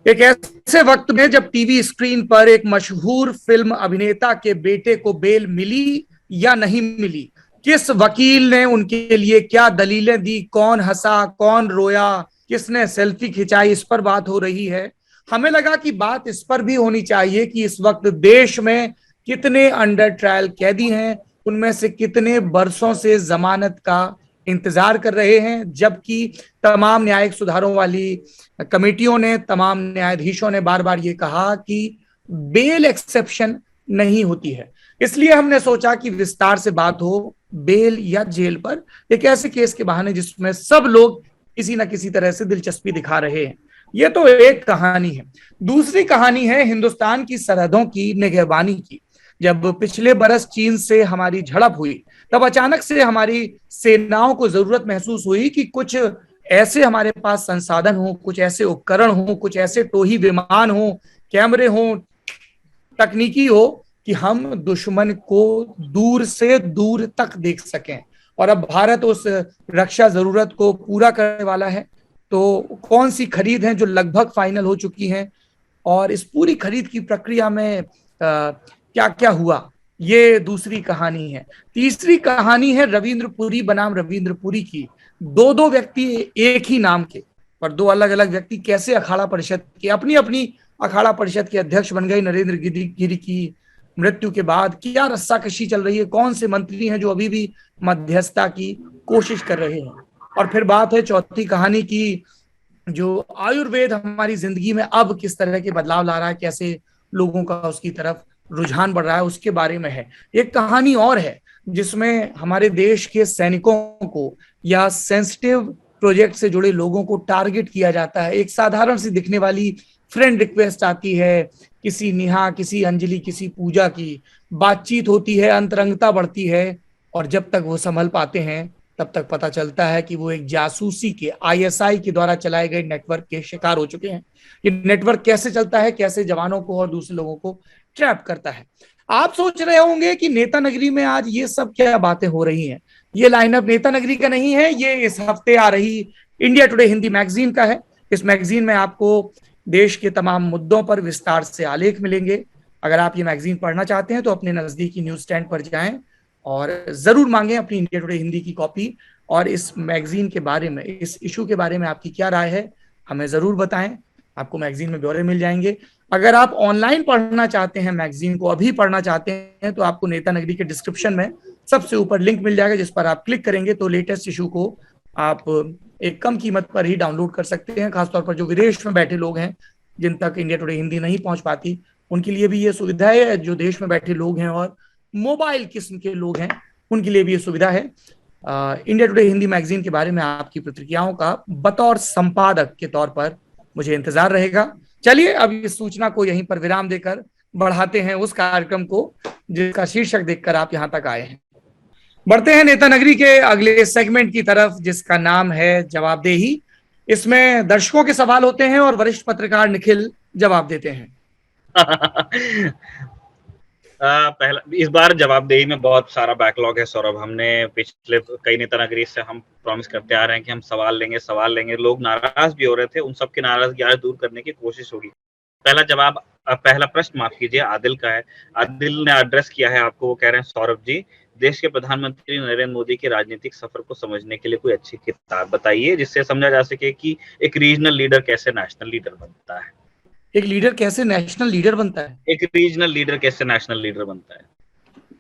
एक ऐसे वक्त में जब टीवी स्क्रीन पर एक मशहूर फिल्म अभिनेता के बेटे को बेल मिली या नहीं मिली, किस वकील ने उनके लिए क्या दलीलें दी, कौन हंसा कौन रोया, किसने सेल्फी खिंचाई, इस पर बात हो रही है। हमें लगा कि बात इस पर भी होनी चाहिए कि इस वक्त देश में कितने अंडर ट्रायल कैदी हैं, उनमें से कितने बरसों से जमानत का इंतजार कर रहे हैं, जबकि तमाम न्यायिक सुधारों वाली कमेटियों ने, तमाम न्यायाधीशों ने बार बार ये कहा कि बेल एक्सेप्शन नहीं होती है। इसलिए हमने सोचा कि विस्तार से बात हो बेल या जेल पर, एक ऐसे केस के बहाने जिसमें सब लोग किसी ना किसी तरह से दिलचस्पी दिखा रहे हैं। ये तो एक कहानी है। दूसरी कहानी है हिंदुस्तान की सरहदों की निगहबानी की। जब पिछले बरस चीन से हमारी झड़प हुई, तब अचानक से हमारी सेनाओं को जरूरत महसूस हुई कि कुछ ऐसे हमारे पास संसाधन हो, कुछ ऐसे उपकरण हो, कुछ ऐसे टोही विमान हो, कैमरे हो, तकनीकी हो कि हम दुश्मन को दूर से दूर तक देख सकें। और अब भारत उस रक्षा जरूरत को पूरा करने वाला है। तो कौन सी खरीद है जो लगभग फाइनल हो चुकी हैं, और इस पूरी खरीद की प्रक्रिया में क्या क्या हुआ, ये दूसरी कहानी है। तीसरी कहानी है रविंद्रपुरी बनाम रविंद्रपुरी की। दो दो व्यक्ति एक ही नाम के, पर दो अलग अलग व्यक्ति कैसे अखाड़ा परिषद के अपनी अपनी अखाड़ा परिषद के अध्यक्ष बन गए। नरेंद्र गिरी की मृत्यु के बाद क्या रस्साकशी चल रही है, कौन से मंत्री हैं जो अभी भी मध्यस्थता की कोशिश कर रहे हैं। और फिर बात है चौथी कहानी की, जो आयुर्वेद हमारी जिंदगी में अब किस तरह के बदलाव ला रहा है, कैसे लोगों का उसकी तरफ रुझान बढ़ रहा है, उसके बारे में है। एक कहानी और है जिसमें हमारे देश के सैनिकों को या सेंसिटिव प्रोजेक्ट से जुड़े लोगों को टारगेट किया जाता है। एक साधारण सी दिखने वाली फ्रेंड रिक्वेस्ट आती है, किसी नेहा, किसी अंजलि, किसी पूजा की बातचीत होती है, अंतरंगता बढ़ती है, और जब तक वो संभल पाते हैं तब तक पता चलता है कि वो एक जासूसी के, आईएसआई के द्वारा चलाए गए नेटवर्क के शिकार हो चुके हैं। ये नेटवर्क कैसे चलता है, कैसे जवानों को और दूसरे लोगों को ट्रैप करता है। आप सोच रहे होंगे कि नेता नगरी में आज ये सब क्या बातें हो रही हैं। ये लाइनअप नेता नगरी का नहीं है, ये इस हफ्ते आ रही इंडिया टुडे हिंदी मैगजीन का है। इस मैगजीन में आपको देश के तमाम मुद्दों पर विस्तार से आलेख मिलेंगे। अगर आप ये मैगजीन पढ़ना चाहते हैं तो अपने नजदीकी न्यूज स्टैंड पर जाएं और जरूर मांगें अपनी इंडिया टुडे हिंदी की कॉपी। और इस मैगजीन के बारे में, इस इशू के बारे में आपकी क्या राय है, हमें जरूर बताएं। आपको मैगजीन में ब्यौरे मिल जाएंगे। अगर आप ऑनलाइन पढ़ना चाहते हैं, मैगजीन को अभी पढ़ना चाहते हैं, तो आपको नेता नगरी के डिस्क्रिप्शन में सबसे ऊपर लिंक मिल जाएगा, जिस पर आप क्लिक करेंगे तो लेटेस्ट इशू को आप एक कम कीमत पर ही डाउनलोड कर सकते हैं। खासतौर पर जो विदेश में बैठे लोग हैं, जिन तक इंडिया टुडे हिंदी नहीं पहुंच पाती, उनके लिए भी ये सुविधा है। जो देश में बैठे लोग हैं और मोबाइल किस्म के लोग हैं, उनके लिए भी ये सुविधा है। इंडिया टुडे हिंदी मैगजीन के बारे में आपकी प्रतिक्रियाओं का बतौर संपादक के तौर पर मुझे इंतजार रहेगा। चलिए अब इस सूचना को यहीं पर विराम देकर बढ़ाते हैं उस कार्यक्रम को जिसका शीर्षक देखकर आप यहां तक आए हैं। बढ़ते हैं नेता नगरी के अगले सेगमेंट की तरफ, जिसका नाम है जवाबदेही। इसमें दर्शकों के सवाल होते हैं और वरिष्ठ पत्रकार निखिल जवाब देते हैं। पहला, इस बार जवाबदेही में बहुत सारा बैकलॉग है सौरभ। हमने पिछले कई नेता नगरी से हम प्रॉमिस करते आ रहे हैं कि हम सवाल लेंगे। लोग नाराज भी हो रहे थे, उन सबकी नाराजगी आज दूर करने की कोशिश होगी। पहला प्रश्न माफ कीजिए, आदिल का है। आदिल ने एड्रेस किया है आपको। वो कह रहे हैं, सौरभ जी, देश के प्रधानमंत्री नरेंद्र मोदी के राजनीतिक सफर को समझने के लिए कोई अच्छी किताब बताइए जिससे समझा जा सके कि एक रीजनल लीडर कैसे नेशनल लीडर बनता है। एक रीजनल लीडर कैसे नेशनल लीडर बनता है।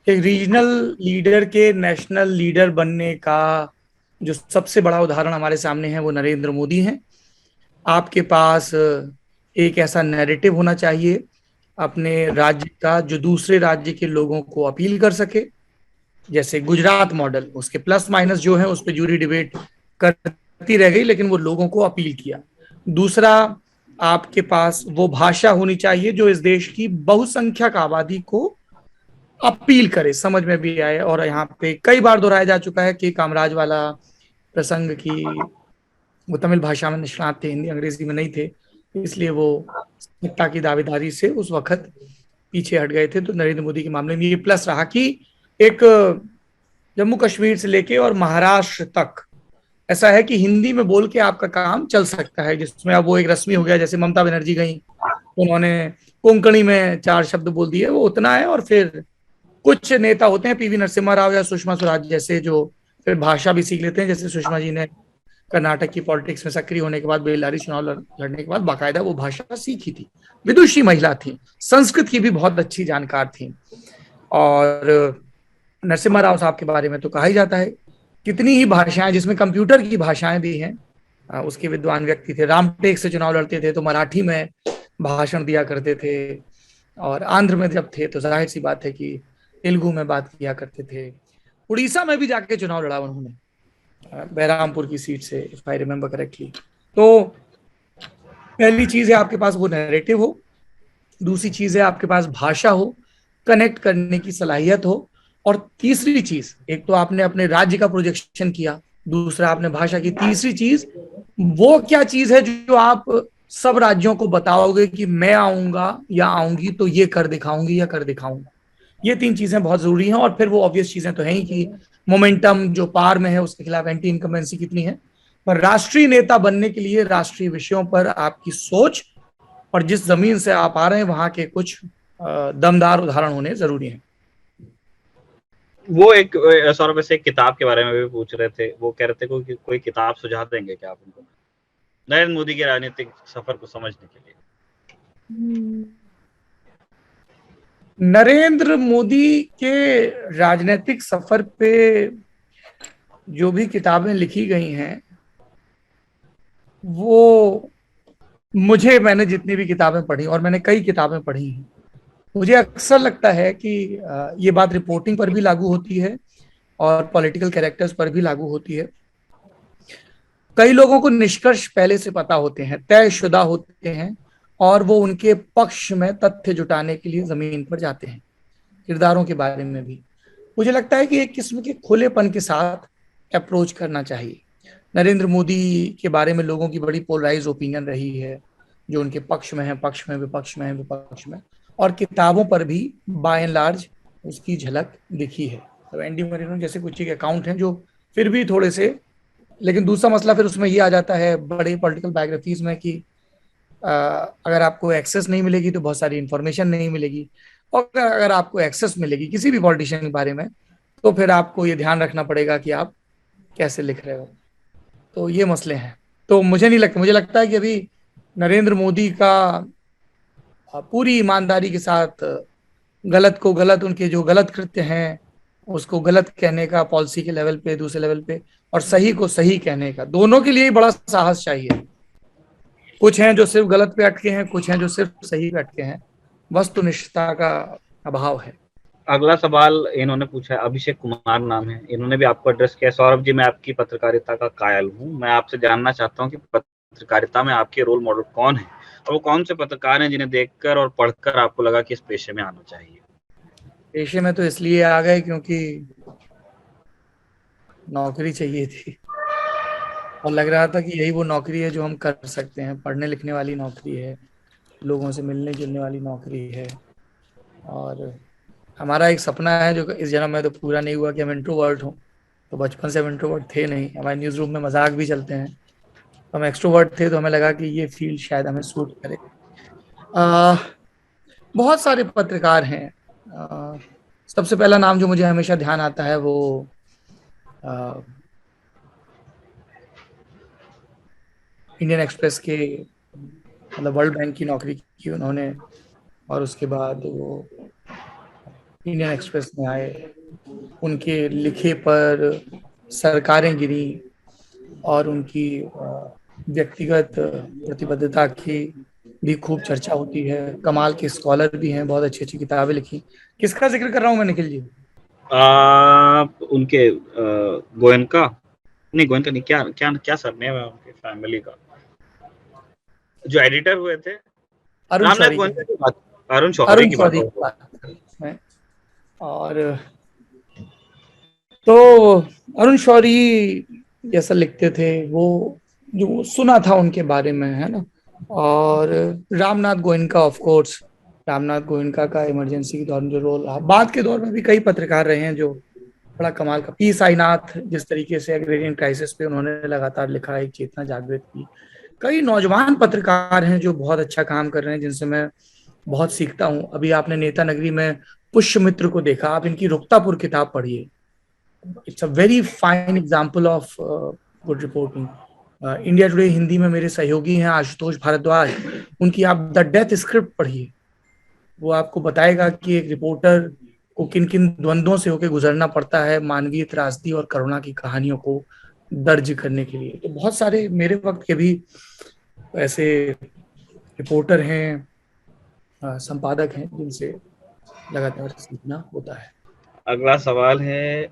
एक रीजनल लीडर के नेशनल लीडर बनने का जो सबसे बड़ा उदाहरण हमारे सामने है वो नरेंद्र मोदी हैं। आपके पास एक ऐसा नैरेटिव होना चाहिए अपने राज्य का जो दूसरे राज्य के लोगों को अपील कर सके। जैसे गुजरात मॉडल, उसके प्लस माइनस जो है उस पर जूरी डिबेट करती रह गई, लेकिन वो लोगों को अपील किया। दूसरा, आपके पास वो भाषा होनी चाहिए जो इस देश की बहुसंख्यक आबादी को अपील करे, समझ में भी आए। और यहाँ पे कई बार दोहराया जा चुका है कि कामराज वाला प्रसंग की वो तमिल भाषा में निष्णात थे, हिंदी अंग्रेजी में नहीं थे, इसलिए वो सत्ता की दावेदारी से उस वक्त पीछे हट गए थे। तो नरेंद्र मोदी के मामले में ये प्लस रहा कि एक जम्मू कश्मीर से लेके और महाराष्ट्र तक ऐसा है कि हिंदी में बोल के आपका काम चल सकता है, जिसमें अब वो एक रस्मी हो गया, जैसे ममता बनर्जी गई, उन्होंने कोंकणी में 4 शब्द बोल दिए, वो उतना है। और फिर कुछ नेता होते हैं, पीवी नरसिम्हा राव या सुषमा स्वराज जैसे, जो फिर भाषा भी सीख लेते हैं। जैसे सुषमा जी ने कर्नाटक की पॉलिटिक्स में सक्रिय होने के बाद, बेलदारी चुनाव लड़ने के बाद बाकायदा वो भाषा सीखी थी। विदुषी महिला थी, संस्कृत की भी बहुत अच्छी जानकार थी। और नरसिम्हा राव साहब के बारे में तो कहा ही जाता है, कितनी ही भाषाएं, जिसमें कंप्यूटर की भाषाएं भी हैं, उसके विद्वान व्यक्ति थे। रामटेक से चुनाव लड़ते थे तो मराठी में भाषण दिया करते थे, और आंध्र में जब थे तो जाहिर सी बात है कि तेलुगु में बात किया करते थे। उड़ीसा में भी जाके चुनाव लड़ा उन्होंने, बहरामपुर की सीट से, इफ आई रिमेम्बर करेक्टली। तो पहली चीज है आपके पास वो नैरेटिव हो, दूसरी चीज है आपके पास भाषा हो, कनेक्ट करने की सलाहियत हो, और तीसरी चीज, एक तो आपने अपने राज्य का प्रोजेक्शन किया, दूसरा आपने भाषा की, तीसरी चीज वो क्या चीज है जो आप सब राज्यों को बताओगे कि मैं आऊंगा या आऊंगी तो ये कर दिखाऊंगी या कर दिखाऊंगा। ये 3 चीजें बहुत जरूरी हैं। और फिर वो ऑब्वियस चीजें तो है ही कि मोमेंटम जो पार में है, उसके खिलाफ एंटी इनकम्बेंसी कितनी है। पर राष्ट्रीय नेता बनने के लिए राष्ट्रीय विषयों पर आपकी सोच और जिस जमीन से आप आ रहे हैं वहां के कुछ दमदार उदाहरण होने जरूरी हैं। वो एक सौरभ से एक किताब के बारे में भी पूछ रहे थे, वो कह रहे थे कोई किताब सुझाव देंगे क्या आप उनको नरेंद्र मोदी के राजनीतिक सफर को समझने के लिए? नरेंद्र मोदी के राजनीतिक सफर पे जो भी किताबें लिखी गई हैं, वो मैंने जितनी भी किताबें पढ़ी, और मैंने कई किताबें पढ़ी हैं, मुझे अक्सर लगता है कि ये बात रिपोर्टिंग पर भी लागू होती है और पॉलिटिकल कैरेक्टर्स पर भी लागू होती है। कई लोगों को निष्कर्ष पहले से पता होते हैं, तयशुदा होते हैं, और वो उनके पक्ष में तथ्य जुटाने के लिए जमीन पर जाते हैं। किरदारों के बारे में भी मुझे लगता है कि एक किस्म के खुलेपन के साथ अप्रोच करना चाहिए। नरेंद्र मोदी के बारे में लोगों की बड़ी पोलराइज ओपिनियन रही है, जो उनके पक्ष में है, पक्ष में, विपक्ष में, विपक्ष में, और किताबों पर भी बाय एंड लार्ज उसकी झलक दिखी है। तो एंडी मरीनो जैसे कुछ एक अकाउंट हैं जो फिर भी थोड़े से, लेकिन दूसरा मसला फिर उसमें ये आ जाता है बड़े पॉलिटिकल बायोग्राफीज में कि अगर आपको एक्सेस नहीं मिलेगी तो बहुत सारी इंफॉर्मेशन नहीं मिलेगी, और अगर आपको एक्सेस मिलेगी किसी भी पॉलिटिशियन के बारे में तो फिर आपको ये ध्यान रखना पड़ेगा कि आप कैसे लिख रहे हो। तो ये मसले हैं। तो मुझे नहीं लगता, मुझे लगता है कि अभी नरेंद्र मोदी का पूरी ईमानदारी के साथ गलत को गलत, उनके जो गलत कृत्य हैं उसको गलत कहने का पॉलिसी के लेवल पे, दूसरे लेवल पे, और सही को सही कहने का, दोनों के लिए ही बड़ा साहस चाहिए। कुछ हैं जो सिर्फ गलत पे अटके हैं, कुछ हैं जो सिर्फ सही पे अटके हैं। वस्तुनिष्ठता का अभाव है। अगला सवाल इन्होंने पूछा है, अभिषेक कुमार नाम है, इन्होंने भी आपको एड्रेस किया। सौरभ जी, मैं आपकी पत्रकारिता का कायल हूँ, मैं आपसे जानना चाहता हूँ कि पत्रकारिता में आपके रोल मॉडल कौन है, और वो कौन से पत्रकार हैं जिन्हें देखकर और पढ़कर आपको लगा कि इस पेशे में आना चाहिए? पेशे में तो इसलिए आ गए क्योंकि नौकरी चाहिए थी, और लग रहा था कि यही वो नौकरी है जो हम कर सकते हैं। पढ़ने लिखने वाली नौकरी है, लोगों से मिलने जुलने वाली नौकरी है, और हमारा एक सपना है जो इस जन्म में तो पूरा नहीं हुआ कि हम इंट्रोवर्ट हों। तो बचपन से हम इंट्रोवर्ट थे नहीं, हमारे न्यूज़ रूम में मजाक भी चलते हैं। तो हम एक्सट्रोवर्ट थे, तो हमें लगा कि ये फील्ड शायद हमें सूट करे। बहुत सारे पत्रकार हैं। सबसे पहला नाम जो मुझे हमेशा ध्यान आता है वो इंडियन एक्सप्रेस के, मतलब वर्ल्ड बैंक की नौकरी की उन्होंने, और उसके बाद वो इंडियन एक्सप्रेस में आए। उनके लिखे पर सरकारें गिरी, और उनकी व्यक्तिगत प्रतिबद्धता की भी खूब चर्चा होती है। कमाल के स्कॉलर भी हैं, बहुत अच्छी अच्छी किताबें लिखी। किसका जिक्र कर रहा हूँ मैं निखिल जी? उनके गोयनका नहीं, गोयनका नहीं, क्या क्या क्या सरनेम है उनके फैमिली का, जो एडिटर हुए थे? रामनाथ गोयनका की बात, अरुण शौरी की बात। और तो अरुण शौरी जैसा लिखते थे वो, जो सुना था उनके बारे में, है ना। और रामनाथ गोयनका, ऑफ कोर्स, रामनाथ गोयनका का इमरजेंसी के दौरान जो रोल रहा, बाद के दौर में भी कई पत्रकार रहे हैं जो बड़ा कमाल का। पी साईनाथ जिस तरीके से एग्रेरियन क्राइसिस पे उन्होंने लगातार लिखा, एक चेतना जागृत की। कई नौजवान पत्रकार हैं जो बहुत अच्छा काम कर रहे हैं, जिनसे मैं बहुत सीखता हूं। अभी आपने नेता नगरी में पुष्यमित्र को देखा, आप इनकी रुक्तापुर किताब पढ़िए, it's a very fine example of good reporting. India today Hindi में मेरे सहयोगी हैं आशुतोष भारद्वाज, उनकी आप द डेथ स्क्रिप्ट पढ़िए, वो आपको बताएगा कि एक रिपोर्टर को किन किन द्वंद्वों से होकर गुजरना पड़ता है मानवीय त्रासदी और करुणा की कहानियों को दर्ज करने के लिए। तो बहुत सारे मेरे वक्त के भी ऐसे रिपोर्टर हैं, संपादक हैं, जिनसे लगातार सीखना होता है। अगला सवाल है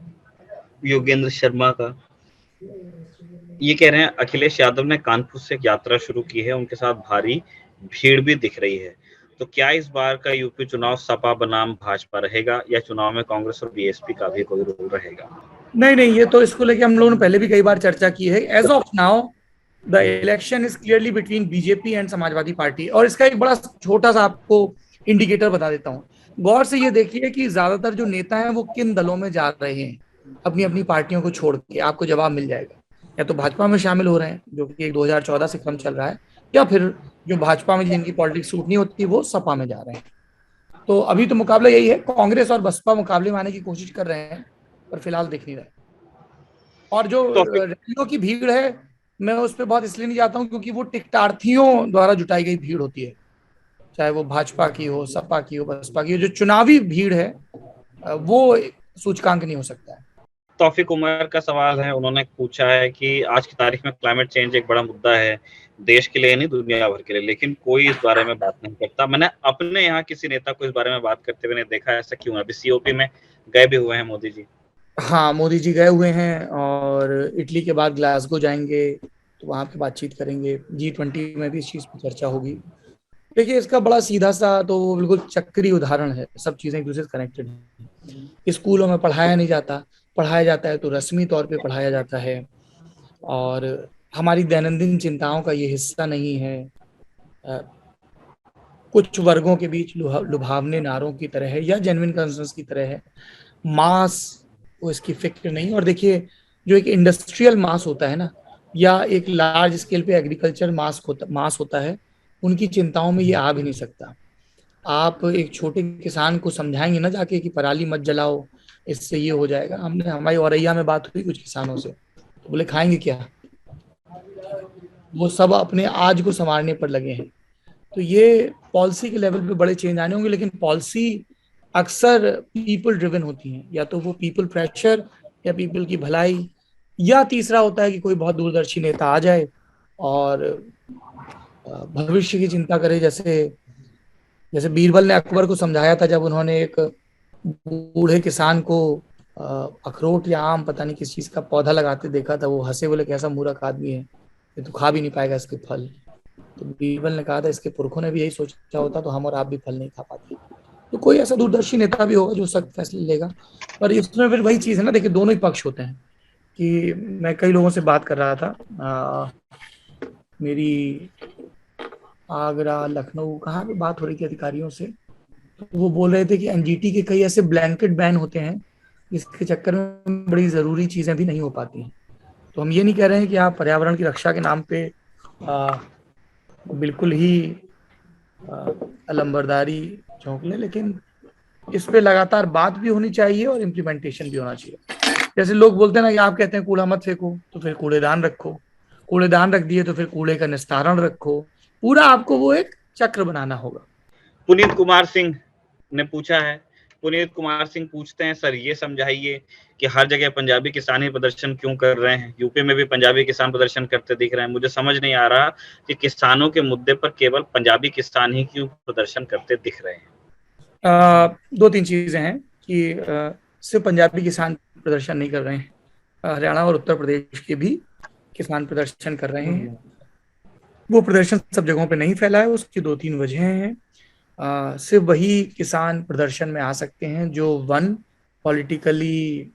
योगेंद्र शर्मा का। ये कह रहे हैं अखिलेश यादव ने कानपुर से एक यात्रा शुरू की है, उनके साथ भारी भीड़ भी दिख रही है, तो क्या इस बार का यूपी चुनाव सपा बनाम भाजपा रहेगा या चुनाव में कांग्रेस और बीएसपी का भी कोई रोल रहेगा? नहीं नहीं, ये तो इसको लेके हम लोगों ने पहले भी कई बार चर्चा की है। As of now the election is clearly between BJP and Samajwadi Party. और इसका एक बड़ा छोटा सा आपको इंडिकेटर बता देता हूँ। गौर से ये देखिए कि ज्यादातर जो नेता हैं वो किन दलों में जा रहे हैं अपनी अपनी पार्टियों को छोड़ के, आपको जवाब मिल जाएगा। या तो भाजपा में शामिल हो रहे हैं, जो कि एक 2014 से क्रम चल रहा है, या फिर जो भाजपा में जिनकी पॉलिटिक्स सूट नहीं होती वो सपा में जा रहे हैं। तो अभी तो मुकाबला यही है, कांग्रेस और बसपा मुकाबले में आने की कोशिश कर रहे हैं, पर फिलहाल दिख नहीं रहा है। और जो तो रैलियों की भीड़ है, मैं उस पर बहुत इसलिए नहीं जाता हूँ क्योंकि वो टिकटार्थियों द्वारा जुटाई गई भीड़ होती है, चाहे वो भाजपा की हो, सपा की हो, बसपा की हो। जो चुनावी भीड़ है वो सूचकांक नहीं हो सकता है। तौफीक उमर का सवाल है, उन्होंने पूछा है कि आज की तारीख में क्लाइमेट चेंज एक बड़ा मुद्दा है, देश के लिए नहीं दुनिया भर के लिए, लेकिन कोई इस बारे में बात नहीं करता। मैंने अपने यहाँ किसी नेता को इस बारे में बात करते हुए नहीं देखा, ऐसा क्यों है? अभी सीओपी में गए भी हुए हैं मोदी जी। हाँ, मोदी जी गए हुए हैं और इटली के बाद ग्लासगो जाएंगे, तो वहाँ पे बातचीत करेंगे। G20 में भी इस चीज़ पर चर्चा होगी। देखिए, इसका बड़ा सीधा सा तो बिल्कुल चक्री उदाहरण है, सब चीज़ें एक दूसरे से कनेक्टेड हैं। स्कूलों में पढ़ाया नहीं जाता, पढ़ाया जाता है तो रस्मी तौर पे पढ़ाया जाता है, और हमारी दैनंदिन चिंताओं का ये हिस्सा नहीं है। कुछ वर्गों के बीच लुभावने नारों की तरह है या जेन्युइन कंसर्न्स की तरह है। मास को इसकी फिक्र नहीं। और देखिए, जो एक इंडस्ट्रियल मास होता है ना, या एक लार्ज स्केल पे एग्रीकल्चर मास होता है, उनकी चिंताओं में ये आ भी नहीं सकता। आप एक छोटे किसान को समझाएंगे ना जाके कि पराली मत जलाओ, इससे ये हो जाएगा। हमारी औरैया में बात हुई कुछ किसानों से, तो बोले खाएंगे क्या, वो सब अपने आज को संवारने पर लगे हैं। तो ये पॉलिसी के लेवल पे बड़े चेंज आने होंगे, लेकिन पॉलिसी अक्सर पीपल ड्रिवन होती हैं, या तो वो पीपल प्रेशर या पीपल की भलाई, या तीसरा होता है कि कोई बहुत दूरदर्शी नेता आ जाए और भविष्य की चिंता करे। जैसे जैसे बीरबल ने अकबर को समझाया था, जब उन्होंने एक बूढ़े किसान को अखरोट या आम पता नहीं किस चीज का पौधा लगाते देखा था, वो हंसे, बोले कैसा मूर्ख आदमी है, ये तो खा भी नहीं पाएगा इसके फल। तो बीरबल ने कहा था इसके पुरखों ने भी यही सोचा होता तो हम और आप भी फल नहीं खा पाते। तो कोई ऐसा दूरदर्शी नेता भी होगा जो सख्त फैसले लेगा। पर इसमें फिर वही चीज है ना, देखिए दोनों ही पक्ष होते हैं। कि मैं कई लोगों से बात कर रहा था, मेरी आगरा, लखनऊ, कहाँ पे बात हो रही थी अधिकारियों से, तो वो बोल रहे थे कि एनजीटी के कई ऐसे ब्लैंकेट बैन होते हैं जिसके चक्कर में बड़ी जरूरी चीजें भी नहीं हो पाती हैं। तो हम ये नहीं कह रहे हैं कि आप पर्यावरण की रक्षा के नाम पे बिल्कुल ही अलंबरदारी झोंक लें, लेकिन इस पे लगातार बात भी होनी चाहिए और इम्प्लीमेंटेशन भी होना चाहिए। जैसे लोग बोलते हैं ना कि आप कहते हैं कूड़ा मत फेंको, तो फिर कूड़ेदान रखो, कूड़ेदान रख दिए तो फिर कूड़े का निस्तारण रखो। पूरा आपको वो एक चक्र बनाना होगा। पुनीत कुमार सिंह ने पूछा है, पुनीत कुमार सिंह पूछते हैं, सर ये समझाइए कि हर जगह पंजाबी किसान ही प्रदर्शन क्यों कर रहे हैं, यूपी में भी पंजाबी किसान प्रदर्शन करते दिख रहे हैं, मुझे समझ नहीं आ रहा कि किसानों के मुद्दे पर केवल पंजाबी किसान ही क्यों प्रदर्शन करते दिख रहे हैं। दो तीन चीजें हैं कि सिर्फ पंजाबी किसान प्रदर्शन नहीं कर रहे हैं, हरियाणा और उत्तर प्रदेश के भी किसान प्रदर्शन कर रहे हैं। वो प्रदर्शन सब जगहों पे नहीं फैला है, उसकी दो तीन वजह हैं। सिर्फ वही किसान प्रदर्शन में आ सकते हैं जो वन पॉलिटिकली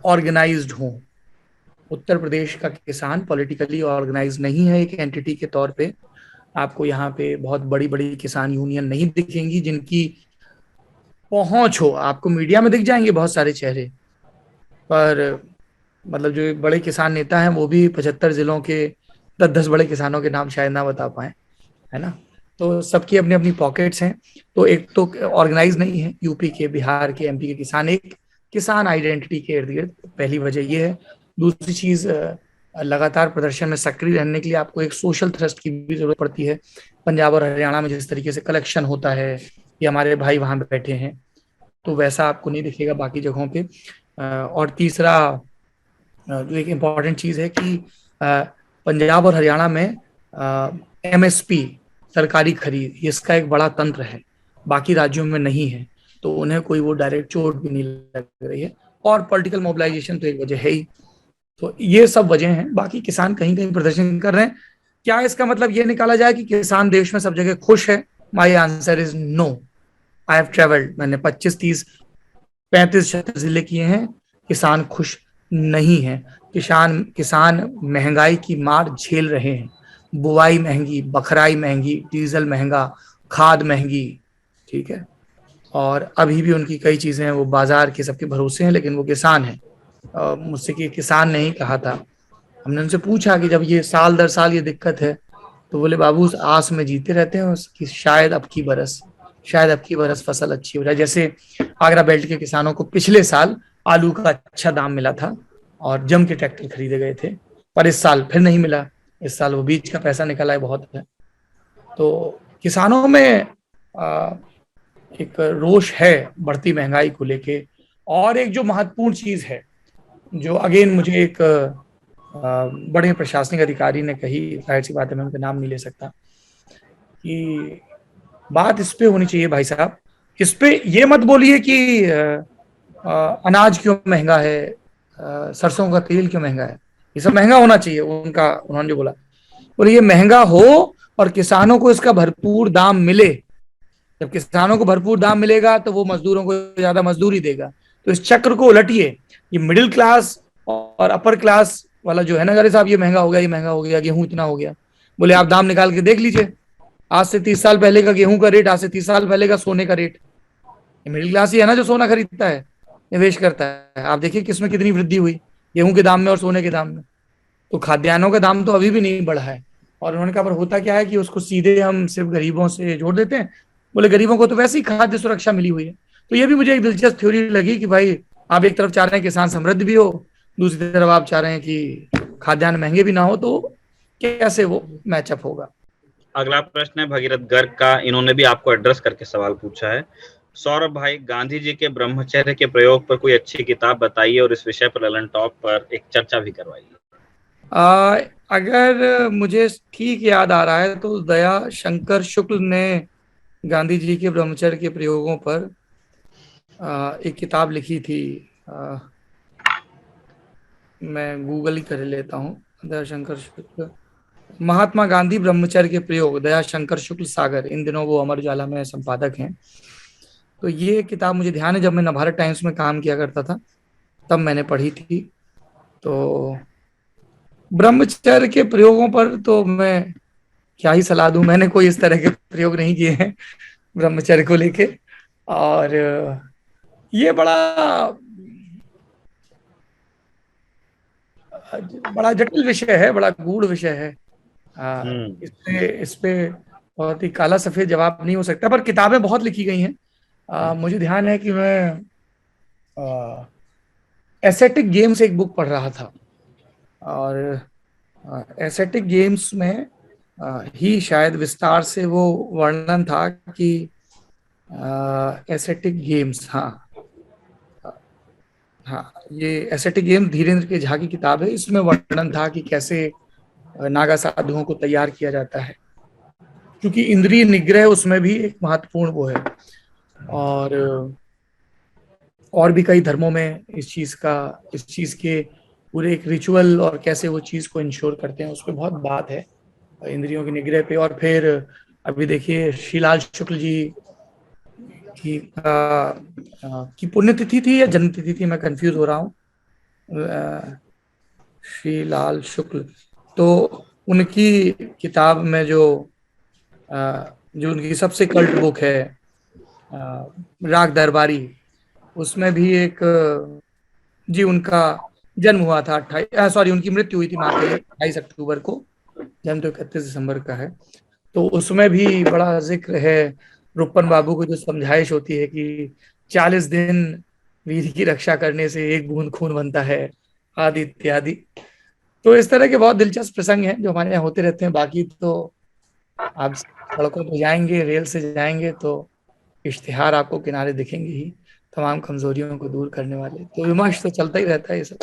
ऑर्गेनाइज्ड हो। उत्तर प्रदेश का किसान पॉलिटिकली ऑर्गेनाइज नहीं है एक एंटिटी के तौर पे। आपको यहाँ पे बहुत बड़ी बड़ी किसान यूनियन नहीं दिखेंगी जिनकी पहुंच हो। आपको मीडिया में दिख जाएंगे बहुत सारे चेहरे, पर मतलब जो बड़े किसान नेता हैं वो भी 75 जिलों के 10-10 बड़े किसानों के नाम शायद ना बता पाए, है ना। तो सबकी अपनी अपनी पॉकेट्स हैं। तो एक तो ऑर्गेनाइज नहीं है यूपी के, बिहार के, एमपी के किसान एक किसान आइडेंटिटी के इर्द गिर्द, पहली वजह ये है। दूसरी चीज, लगातार प्रदर्शन में सक्रिय रहने के लिए आपको एक सोशल थ्रस्ट की भी जरूरत पड़ती है। पंजाब और हरियाणा में जिस तरीके से कलेक्शन होता है कि हमारे भाई वहां बैठे हैं, तो वैसा आपको नहीं दिखेगा बाकी जगहों पे। और तीसरा, जो एक इम्पॉर्टेंट चीज है कि पंजाब और हरियाणा में एमएसपी, सरकारी खरीद, इसका एक बड़ा तंत्र है, बाकी राज्यों में नहीं है। तो उन्हें कोई वो डायरेक्ट चोट भी नहीं लग रही है। और पॉलिटिकल मोबिलाइजेशन तो एक वजह है ही। तो ये सब वजह हैं। बाकी किसान कहीं कहीं प्रदर्शन कर रहे हैं। क्या इसका मतलब ये निकाला जाए कि किसान देश में सब जगह खुश है? My answer is no. I have travelled, मैंने 25, 30, 35, 36 जिले किए हैं। किसान खुश नहीं है। किसान किसान महंगाई की मार झेल रहे हैं। बुआई महंगी, बखराई महंगी, डीजल महंगा, खाद महंगी, ठीक है। और अभी भी उनकी कई चीजें हैं वो बाजार के सबके भरोसे हैं, लेकिन वो किसान है। मुझसे कि किसान ने ही कहा था, हमने उनसे पूछा कि जब ये साल दर साल ये दिक्कत है, तो बोले बाबू उस आस में जीते रहते हैं उसकी, शायद अब की बरस फसल अच्छी हो जाए। जैसे आगरा बेल्ट के किसानों को पिछले साल आलू का अच्छा दाम मिला था और जम के ट्रैक्टर खरीदे गए थे, पर इस साल फिर नहीं मिला। इस साल वो बीज का पैसा निकला है बहुत है। तो किसानों में आ, एक रोष है बढ़ती महंगाई को लेके। और एक जो महत्वपूर्ण चीज है, जो अगेन मुझे एक बड़े प्रशासनिक अधिकारी ने कही, जाहिर सी बात है मैं उनका नाम नहीं ले सकता, कि बात इस पे होनी चाहिए भाई साहब, इस पे ये मत बोलिए कि अनाज क्यों महंगा है, सरसों का तेल क्यों महंगा है। ये सब महंगा होना चाहिए, उनका उन्होंने जो बोला, बोले ये महंगा हो और किसानों को इसका भरपूर दाम मिले। जब किसानों को भरपूर दाम मिलेगा तो वो मजदूरों को ज्यादा मजदूरी देगा। तो इस चक्र को उलटिए। ये मिडिल क्लास और अपर क्लास वाला जो है ना, अरे साहब ये महंगा हो गया, ये महंगा हो गया, गेहूं इतना हो गया, बोले आप दाम निकाल के देख लीजिए। आज से 30 साल पहले का गेहूं का रेट, आज से 30 साल पहले का सोने का रेट। ये मिडिल क्लास ही है ना जो सोना खरीदता है, निवेश करता है। आप देखिए किसमें कितनी वृद्धि हुई, गेहूं के दाम में और सोने के दाम में। तो खाद्यान्नों का दाम तो अभी भी नहीं बढ़ा है। और उन्होंने कहा पर होता क्या है कि उसको सीधे हम सिर्फ गरीबों से जोड़ देते हैं। बोले गरीबों को तो वैसे ही खाद्य सुरक्षा मिली हुई है। तो ये भी मुझे एक दिलचस्प थ्योरी लगी कि भाई आप एक तरफ चाह रहे हैं किसान समृद्ध भी हो, दूसरी तरफ आप चाह रहे हैं कि खाद्यान्न महंगे भी ना हो, तो कैसे वो मैचअप होगा। अगला प्रश्न है भगीरथ गर्ग का, इन्होंने भी आपको एड्रेस करके सवाल पूछा है। सौरभ भाई, गांधी जी के ब्रह्मचर्य के प्रयोग पर कोई अच्छी किताब बताइए और इस विषय पर ललन टॉप पर एक चर्चा भी करवाइए। अगर मुझे ठीक याद आ रहा है तो दया शंकर शुक्ल ने गांधी जी के ब्रह्मचर्य के प्रयोगों पर एक किताब लिखी थी। मैं गूगल ही कर लेता हूँ। दया शंकर शुक्ल, महात्मा गांधी ब्रह्मचर्य के प्रयोग, दया शंकर शुक्ल सागर। इन दिनों वो अमर उजाला में संपादक हैं। तो ये किताब मुझे ध्यान है, जब मैं नवभारत टाइम्स में काम किया करता था तब मैंने पढ़ी थी। तो ब्रह्मचर्य के प्रयोगों पर तो मैं क्या ही सलाह दूं, मैंने कोई इस तरह के प्रयोग नहीं किए हैं ब्रह्मचर्य को लेके। और ये बड़ा बड़ा जटिल विषय है, बड़ा गूढ़ विषय है। इस पे बहुत ही काला सफेद जवाब नहीं हो सकता, पर किताबें बहुत लिखी गई हैं। मुझे ध्यान है कि मैं एसेटिक गेम्स एक बुक पढ़ रहा था, और एसेटिक गेम्स में ही शायद विस्तार से वो वर्णन था कि एसेटिक गेम्स, हाँ हाँ, ये एसेटिक गेम धीरेन्द्र के झा की किताब है। इसमें वर्णन था कि कैसे नागा साधुओं को तैयार किया जाता है, क्योंकि इंद्रिय निग्रह उसमें भी एक महत्वपूर्ण वो है। और भी कई धर्मों में इस चीज के पूरे एक रिचुअल और कैसे वो चीज को इंश्योर करते हैं, उस पर बहुत बात है इंद्रियों के निग्रह पे। और फिर अभी देखिए श्रीलाल शुक्ल जी की पुण्यतिथि थी या जन्मतिथि थी, मैं कंफ्यूज हो रहा हूँ। श्रीलाल शुक्ल, तो उनकी किताब में जो उनकी सबसे कल्ट बुक है राग दरबारी, उसमें भी एक जी, उनका जन्म हुआ था 28, सॉरी, उनकी मृत्यु हुई थी, माफ करिए, 28 अक्टूबर को। जन्म तो 31 दिसंबर का है। तो उसमें भी बड़ा जिक्र है रुपन बाबू को, जो समझाइश होती है कि 40 दिन वीर की रक्षा करने से एक बूंद खून बनता है, आदि इत्यादि। तो इस तरह के बहुत दिलचस्प प्रसंग हैं जो हमारे यहाँ होते रहते हैं। बाकी तो आप सड़कों पर जाएंगे, रेल से जाएंगे, तो इश्तिहार आपको किनारे दिखेंगे ही, तमाम कमजोरियों को दूर करने वाले। तो विमर्श तो चलता ही रहता है ये सब।